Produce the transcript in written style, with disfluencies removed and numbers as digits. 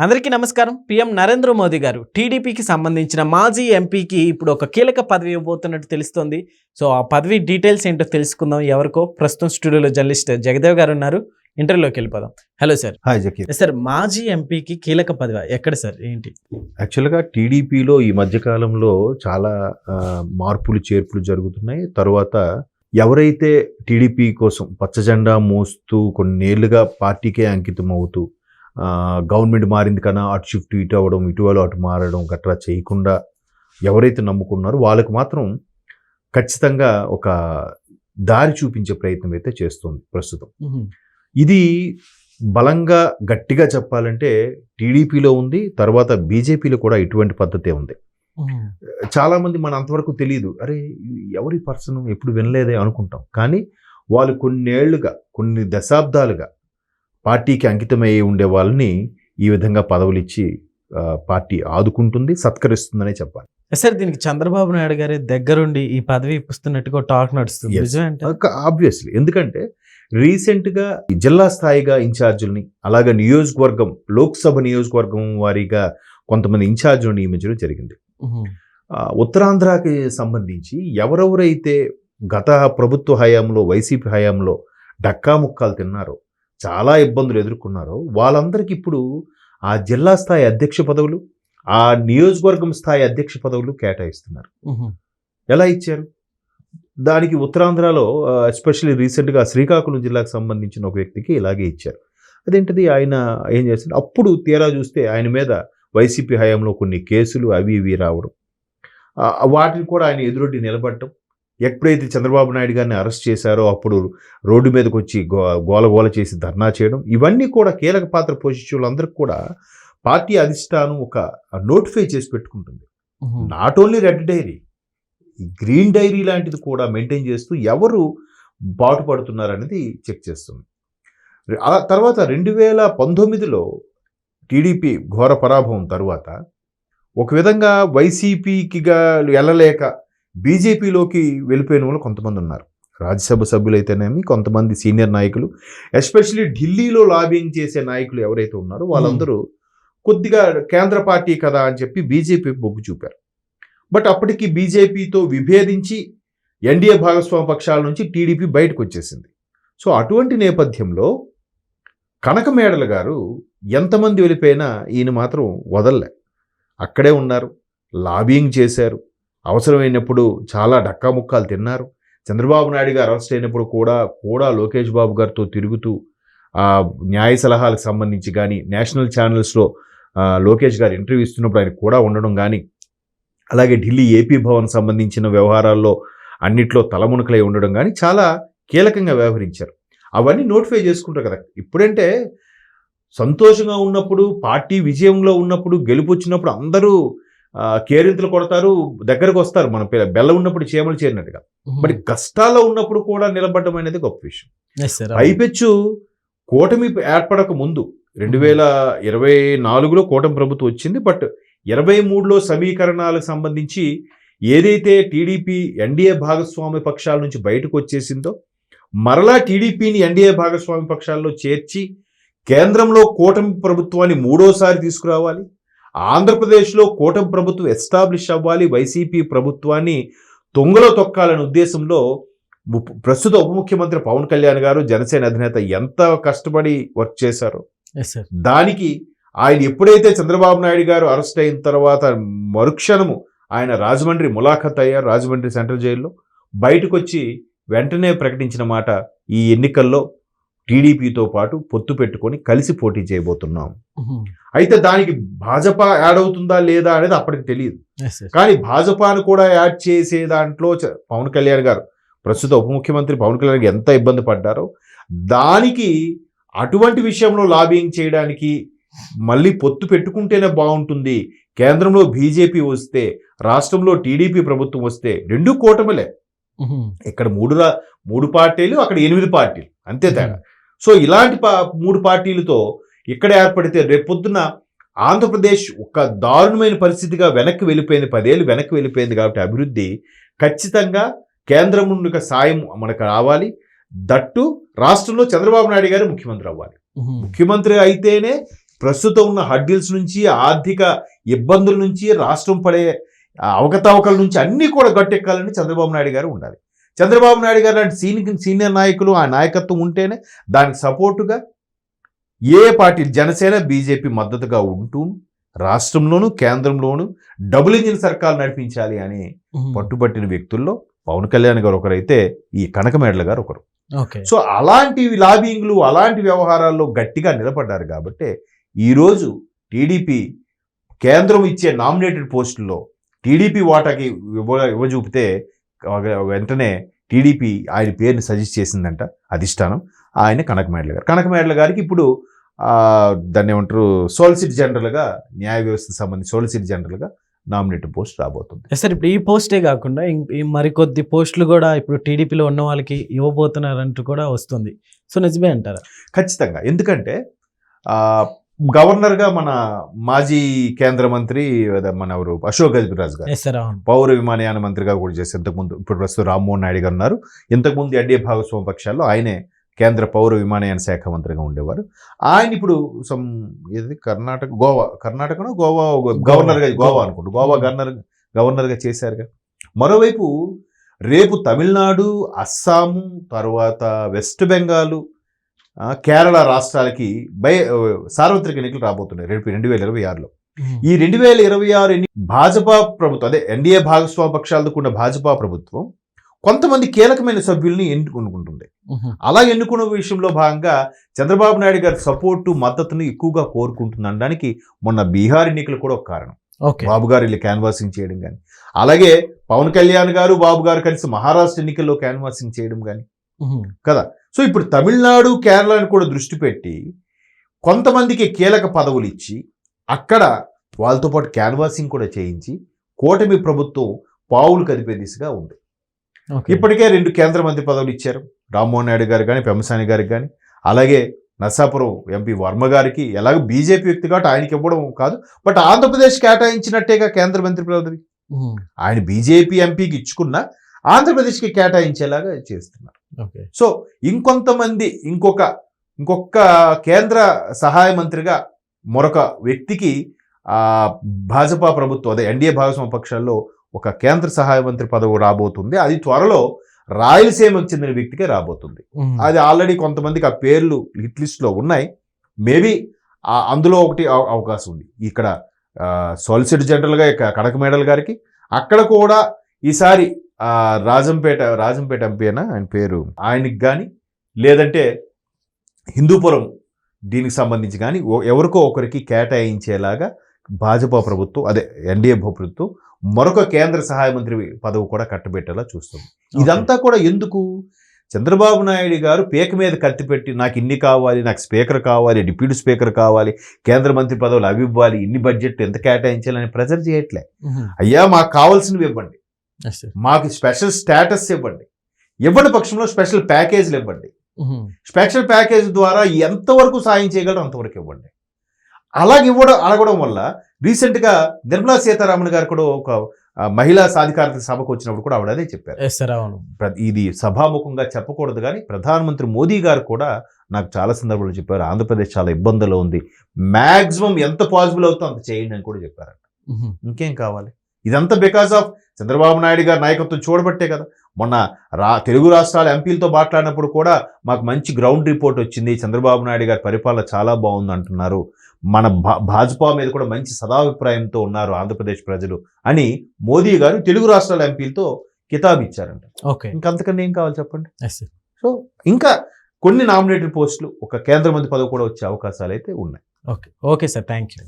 అందరికీ నమస్కారం. పీఎం నరేంద్ర మోదీ గారు టీడీపీకి సంబంధించిన మాజీ ఎంపీకి ఇప్పుడు ఒక కీలక పదవి ఇవ్వబోతున్నట్టు తెలుస్తోంది. సో ఆ పదవి డీటెయిల్స్ ఏంటో తెలుసుకుందాం. ఎవరికో ప్రస్తుతం స్టూడియోలో జర్నలిస్ట్ జగదేవ్ గారు ఉన్నారు. ఇంటర్వ్యూలోకి వెళ్ళిపోదాం. Hello sir. Hi Zakir. Sir, మాజీ ఎంపీకి కీలక పదవి ఎక్కడ సార్, ఏంటి? యాక్చువల్గా టీడీపీలో ఈ మధ్యకాలంలో చాలా మార్పులు చేర్పులు జరుగుతున్నాయి. తర్వాత ఎవరైతే టీడీపీ కోసం పచ్చజెండా మోస్తూ కొన్నేళ్లుగా పార్టీకే అంకితం అవుతూ గవర్నమెంట్ మారింది కన్నా అటు షిఫ్ట్ ఇటు అవ్వడం, ఇటువలో అటు మారడం గట్రా చేయకుండా ఎవరైతే నమ్ముకున్నారో వాళ్ళకు మాత్రం ఖచ్చితంగా ఒక దారి చూపించే ప్రయత్నం అయితే చేస్తుంది ప్రస్తుతం. ఇది బలంగా గట్టిగా చెప్పాలంటే టీడీపీలో ఉంది, తర్వాత బీజేపీలో కూడా ఇటువంటి పద్ధతే ఉంది. చాలామంది మన అంతవరకు తెలియదు, అరే ఎవరి పర్సన్ ఎప్పుడు వినలేదే అనుకుంటాం. కానీ వాళ్ళు కొన్నేళ్లుగా కొన్ని దశాబ్దాలుగా పార్టీకి అంకితమయ్యి ఉండే వాళ్ళని ఈ విధంగా పదవులు ఇచ్చి పార్టీ ఆదుకుంటుంది, సత్కరిస్తుందనే చెప్పాలి. సార్, దీనికి చంద్రబాబు నాయుడు గారి దగ్గరుండి ఈ పదవి ఇప్పిస్తున్నట్టుగా టాక్ నడుస్తుంది. ఆబ్వియస్లీ, ఎందుకంటే రీసెంట్గా జిల్లా స్థాయిగా ఇన్ఛార్జీలని, అలాగే నియోజకవర్గం లోక్సభ నియోజకవర్గం వారీగా కొంతమంది ఇన్ఛార్జీలను నియమించడం జరిగింది. ఉత్తరాంధ్రకి సంబంధించి ఎవరెవరైతే గత ప్రభుత్వ హయాంలో వైసీపీ హయాంలో డక్కా ముక్కాలు తిన్నారో, చాలా ఇబ్బందులు ఎదుర్కొన్నారో వాళ్ళందరికీ ఇప్పుడు ఆ జిల్లా స్థాయి అధ్యక్ష పదవులు, ఆ నియోజకవర్గం స్థాయి అధ్యక్ష పదవులు కేటాయిస్తున్నారు. ఎలా ఇచ్చారు? దానికి ఉత్తరాంధ్రలో ఎస్పెషల్లీ రీసెంట్గా శ్రీకాకుళం జిల్లాకు సంబంధించిన ఒక వ్యక్తికి ఇలాగే ఇచ్చారు. అదేంటిది, ఆయన ఏం చేస్తారు, అప్పుడు తీరా చూస్తే ఆయన మీద వైసీపీ హయాంలో కొన్ని కేసులు అవి ఇవి రావడం, వాటిని కూడా ఆయన ఎదురొడ్డి నిలబడటం. ఎప్పుడైతే చంద్రబాబు నాయుడు గారిని అరెస్ట్ చేశారో అప్పుడు రోడ్డు మీదకి వచ్చి గోల చేసి ధర్నా చేయడం, ఇవన్నీ కూడా కీలక పాత్ర పోషించే వాళ్ళందరికీ కూడా పార్టీ అధిష్టానం ఒక నోటిఫై చేసి పెట్టుకుంటుంది. Not only red diary, green diary లాంటిది కూడా మెయింటైన్ చేస్తూ ఎవరు బాటుపడుతున్నారనేది చెక్ చేస్తుంది. ఆ తర్వాత 2019లో టీడీపీ ఘోర పరాభవం తర్వాత ఒక విధంగా వైసీపీకిగా వెళ్ళలేక బీజేపీలోకి వెళ్ళిపోయిన వాళ్ళు కొంతమంది ఉన్నారు. రాజ్యసభ సభ్యులైతేనేమి, కొంతమంది సీనియర్ నాయకులు, ఎస్పెషల్లీ ఢిల్లీలో లాబింగ్ చేసే నాయకులు ఎవరైతే ఉన్నారో వాళ్ళందరూ కొద్దిగా కేంద్ర పార్టీ కదా అని చెప్పి బీజేపీ మొగ్గు చూపారు. బట్ అప్పటికి బీజేపీతో విభేదించి ఎన్డీఏ భాగస్వామ్య పక్షాల నుంచి టీడీపీ బయటకు వచ్చేసింది. సో అటువంటి నేపథ్యంలో కనకమేడల గారు ఎంతమంది వెళ్ళిపోయినా ఈయన మాత్రం వదల్లే, అక్కడే ఉన్నారు, లాబింగ్ చేశారు, అవసరమైనప్పుడు చాలా డక్కాముక్కాలు తిన్నారు. చంద్రబాబు నాయుడు గారు అరెస్ట్ అయినప్పుడు కూడా లోకేష్ బాబు గారితో తిరుగుతూ న్యాయ సలహాలకు సంబంధించి కానీ, నేషనల్ ఛానల్స్లో లోకేష్ గారు ఇంటర్వ్యూ ఇస్తున్నప్పుడు ఆయన కూడా ఉండడం కానీ, అలాగే ఢిల్లీ ఏపీ భవన్ సంబంధించిన వ్యవహారాల్లో అన్నిట్లో తలమునకలై ఉండడం కానీ చాలా కీలకంగా వ్యవహరించారు. అవన్నీ నోటిఫై చేసుకుంటారు కదా. ఇప్పుడంటే సంతోషంగా ఉన్నప్పుడు, పార్టీ విజయంలో ఉన్నప్పుడు, గెలుపు వచ్చినప్పుడు అందరూ కేరింతలు కొడతారు, దగ్గరకు వస్తారు, మన బెల్ల ఉన్నప్పుడు చీమలు చేరినట్టుగా. మరి కష్టాల్లో ఉన్నప్పుడు కూడా నిలబడడం అనేది గొప్ప విషయం. పైపెచ్చు కూటమి ఏర్పడక ముందు 2024లో కూటమి ప్రభుత్వం వచ్చింది. బట్ 23లో సమీకరణాలకు సంబంధించి ఏదైతే టీడీపీ ఎన్డీఏ భాగస్వామ్య పక్షాల నుంచి బయటకు వచ్చేసిందో మరలా టీడీపీని ఎన్డీఏ భాగస్వామ్య పక్షాల్లో చేర్చి కేంద్రంలో కూటమి ప్రభుత్వాన్ని మూడోసారి తీసుకురావాలి, ఆంధ్రప్రదేశ్లో కూటమి ప్రభుత్వం ఎస్టాబ్లిష్ అవ్వాలి, వైసీపీ ప్రభుత్వాన్ని తొంగలో తొక్కాలనే ఉద్దేశంలో ప్రస్తుత ఉప ముఖ్యమంత్రి పవన్ కళ్యాణ్ గారు, జనసేన అధినేత ఎంత కష్టపడి వర్క్ చేశారో, దానికి ఆయన ఎప్పుడైతే చంద్రబాబు నాయుడు గారు అరెస్ట్ అయిన తర్వాత మరుక్షణము ఆయన రాజమండ్రి ములాఖత్ అయ్యారు. రాజమండ్రి సెంట్రల్ జైల్లో బయటకు వచ్చి వెంటనే ప్రకటించిన మాట, ఈ ఎన్నికల్లో టీడీపీతో పాటు పొత్తు పెట్టుకొని కలిసి పోటీ చేయబోతున్నాం. అయితే దానికి భాజపా యాడ్ అవుతుందా లేదా అనేది అప్పటికి తెలియదు. కానీ భాజపాను కూడా యాడ్ చేసే దాంట్లో పవన్ కళ్యాణ్ గారు, ప్రస్తుత ఉప ముఖ్యమంత్రి పవన్ కళ్యాణ్ గారు ఎంత ఇబ్బంది పడ్డారో, దానికి అటువంటి విషయంలో లాబింగ్ చేయడానికి మళ్ళీ పొత్తు పెట్టుకుంటేనే బాగుంటుంది, కేంద్రంలో బీజేపీ వస్తే, రాష్ట్రంలో టీడీపీ ప్రభుత్వం వస్తే రెండు కూటమిలే, ఇక్కడ మూడు పార్టీలు, అక్కడ 8 పార్టీలు, అంతే తేడా. సో ఇలాంటి 3 పార్టీలతో ఇక్కడ ఏర్పడితే రేపొద్దున ఆంధ్రప్రదేశ్ ఒక దారుణమైన పరిస్థితిగా వెనక్కి వెళ్ళిపోయింది, 10 ఏళ్ళు వెనక్కి వెళ్ళిపోయింది. కాబట్టి అభివృద్ధి ఖచ్చితంగా కేంద్రం నుండి సాయం మనకు రావాలి. దట్టు రాష్ట్రంలో చంద్రబాబు నాయుడు గారు ముఖ్యమంత్రి అవ్వాలి. ముఖ్యమంత్రి అయితేనే ప్రస్తుతం ఉన్న హడ్డిల్స్ నుంచి, ఆర్థిక ఇబ్బందుల నుంచి, రాష్ట్రం పడే అవకతవకల నుంచి అన్నీ కూడా గట్టెక్కాలని చంద్రబాబు నాయుడు గారు ఉండాలి. చంద్రబాబు నాయుడు గారు లాంటి సీనియర్ నాయకులు, ఆ నాయకత్వం ఉంటేనే దానికి సపోర్టుగా ఏ పార్టీ, జనసేన, బీజేపీ మద్దతుగా ఉంటూ రాష్ట్రంలోను కేంద్రంలోను డబుల్ ఇంజిన్ సర్కార్ నడిపించాలి అని పట్టుబట్టిన వ్యక్తుల్లో పవన్ కళ్యాణ్ గారు ఒకరైతే ఈ కనకమేడల గారు ఒకరు. సో అలాంటి లాబింగ్లు, అలాంటి వ్యవహారాల్లో గట్టిగా నిలబడ్డారు కాబట్టి ఈరోజు టీడీపీ కేంద్రం ఇచ్చే నామినేటెడ్ పోస్టుల్లో టీడీపీ వాటాకి ఇవ్వజూపితే వెంటనే టీడీపీ ఆయన పేరుని సజెస్ట్ చేసిందంట అధిష్టానం. ఆయన కనకమేడల గారికి ఇప్పుడు దాన్ని ఏమంటారు, సోలిసిటర్ జనరల్గా, న్యాయ వ్యవస్థకు సంబంధించి సోలిసిటర్ జనరల్గా నామినేటెడ్ పోస్ట్ రాబోతుంది. సార్ ఇప్పుడు ఈ పోస్టే కాకుండా ఈ మరికొద్ది పోస్టులు కూడా ఇప్పుడు టీడీపీలో ఉన్న వాళ్ళకి ఇవ్వబోతున్నారంటూ కూడా వస్తుంది. సో నిజమే అంటారా? ఖచ్చితంగా. ఎందుకంటే గవర్నర్గా మన మాజీ కేంద్ర మంత్రి మన ఎవరు అశోక్ గజపతిరాజు గారు పౌర విమానయాన మంత్రిగా కూడా చేసి ఇంతకుముందు, ఇప్పుడు ప్రస్తుతం రామ్మోహన్ నాయుడు గారు ఉన్నారు. ఇంతకుముందు ఎన్డీఏ భాగస్వామ్య పక్షాల్లో ఆయనే కేంద్ర పౌర విమానయాన శాఖ మంత్రిగా ఉండేవారు. ఆయన ఇప్పుడు గోవా అనుకుంటూ గవర్నర్గా చేశారుగా. మరోవైపు రేపు తమిళనాడు, అస్సాము, తర్వాత వెస్ట్ బెంగాల్, కేరళ రాష్ట్రాలకి సార్వత్రిక ఎన్నికలు రాబోతున్నాయి రేపు 2026లో. ఈ 2026 భాజపా ప్రభుత్వం, అదే ఎన్డీఏ భాగస్వామ్య పక్షాలతో కూడిన భాజపా ప్రభుత్వం కొంతమంది కీలకమైన సభ్యుల్ని ఎన్నుకుంటుంది. అలా ఎన్నుకున్న విషయంలో భాగంగా చంద్రబాబు నాయుడు గారి సపోర్టు, మద్దతును ఎక్కువగా కోరుకుంటుందనడానికి మొన్న బీహార్ ఎన్నికలు కూడా ఒక కారణం. బాబు గారు వెళ్ళి క్యాన్వాసింగ్ చేయడం కానీ, అలాగే పవన్ కళ్యాణ్ గారు, బాబు గారు కలిసి మహారాష్ట్ర ఎన్నికల్లో క్యాన్వాసింగ్ చేయడం కానీ కదా. సో ఇప్పుడు తమిళనాడు, కేరళను కూడా దృష్టి పెట్టి కొంతమందికి కీలక పదవులు ఇచ్చి అక్కడ వాళ్ళతో పాటు క్యాన్వాసింగ్ కూడా చేయించి కూటమి ప్రభుత్వం పావులు కదిపే దిశగా ఉంది. ఇప్పటికే 2 కేంద్ర మంత్రి పదవులు ఇచ్చారు, రామ్మోహన్ నాయుడు గారు కానీ, పెమ్మసాని గారికి కానీ, అలాగే నర్సాపురం ఎంపీ వర్మ గారికి. ఎలాగో బీజేపీ వ్యక్తి కాబట్టి ఆయనకి ఇవ్వడం కాదు, బట్ ఆంధ్రప్రదేశ్ కేటాయించినట్టేగా కేంద్ర మంత్రి పదవి. ఆయన బీజేపీ ఎంపీకి ఇచ్చుకున్న ఆంధ్రప్రదేశ్కి కేటాయించేలాగా చేస్తున్నారు. సో ఇంకొంతమంది ఇంకొక కేంద్ర సహాయ మంత్రిగా మరొక వ్యక్తికి భాజపా ప్రభుత్వం, అదే ఎన్డీఏ భాగస్వామ్య పక్షాల్లో ఒక కేంద్ర సహాయ మంత్రి పదవి రాబోతుంది. అది త్వరలో రాయలసీమకు చెందిన వ్యక్తికే రాబోతుంది. అది ఆల్రెడీ కొంతమందికి ఆ పేర్లు హిట్ లిస్ట్లో ఉన్నాయి. మేబీ అందులో ఒకటి అవకాశం ఉంది. ఇక్కడ సోలిసిటర్ జనరల్గా కనకమేడల గారికి, అక్కడ కూడా ఈసారి రాజంపేట ఎంపీ అయినా ఆయన పేరు, ఆయనకి కానీ, లేదంటే హిందూపురం దీనికి సంబంధించి కానీ ఎవరికో ఒకరికి కేటాయించేలాగా భాజపా ప్రభుత్వం, అదే ఎన్డీఏ ప్రభుత్వం మరొక కేంద్ర సహాయ మంత్రి పదవి కూడా కట్టబెట్టేలా చూస్తుంది. ఇదంతా కూడా ఎందుకు? చంద్రబాబు నాయుడు గారు పేక మీద కత్తి పెట్టి నాకు ఇన్ని కావాలి, నాకు స్పీకర్ కావాలి, డిప్యూటీ స్పీకర్ కావాలి, కేంద్ర మంత్రి పదవులు అవి ఇవ్వాలి, ఇన్ని బడ్జెట్ ఎంత కేటాయించాలని ప్రెజర్ చేయట్లే. అయ్యా మాకు కావాల్సినవి ఇవ్వండి, మాకు స్పెషల్ స్టేటస్ ఇవ్వండి, ఇవ్వని పక్షంలో స్పెషల్ ప్యాకేజీలు ఇవ్వండి, స్పెషల్ ప్యాకేజ్ ద్వారా ఎంతవరకు సాయం చేయగలరు అంతవరకు ఇవ్వండి. అడగడం వల్ల రీసెంట్గా నిర్మలా సీతారామన్ గారు కూడా ఒక మహిళా సాధికారత సభకు వచ్చినప్పుడు కూడా ఆవిడ అదే చెప్పారు. ఇది సభాముఖంగా చెప్పకూడదు కానీ ప్రధానమంత్రి మోదీ గారు కూడా నాకు చాలా సందర్భాలు చెప్పారు, ఆంధ్రప్రదేశ్ చాలా ఇబ్బందుల్లో ఉంది, మ్యాక్సిమం ఎంత పాసిబుల్ అవుతుందో అంత చేయండి అని కూడా చెప్పారంట. ఇంకేం కావాలి? ఇదంతా బికాస్ ఆఫ్ చంద్రబాబు నాయుడు గారి నాయకత్వం చూడబట్టే కదా. మొన్న తెలుగు రాష్ట్రాల ఎంపీలతో మాట్లాడినప్పుడు కూడా మాకు మంచి గ్రౌండ్ రిపోర్ట్ వచ్చింది, చంద్రబాబు నాయుడు గారి పరిపాలన చాలా బాగుంది అంటున్నారు, మన భాజపా మీద కూడా మంచి సదాభిప్రాయంతో ఉన్నారు ఆంధ్రప్రదేశ్ ప్రజలు అని మోదీ గారు తెలుగు రాష్ట్రాల ఎంపీలతో కితాబు ఇచ్చారంట. ఇంకంతకన్నా ఏం కావాలి చెప్పండి? సో ఇంకా కొన్ని నామినేటెడ్ పోస్టులు, ఒక కేంద్ర మంత్రి పదవి కూడా వచ్చే అవకాశాలు అయితే ఉన్నాయి. Okay sir, thank you.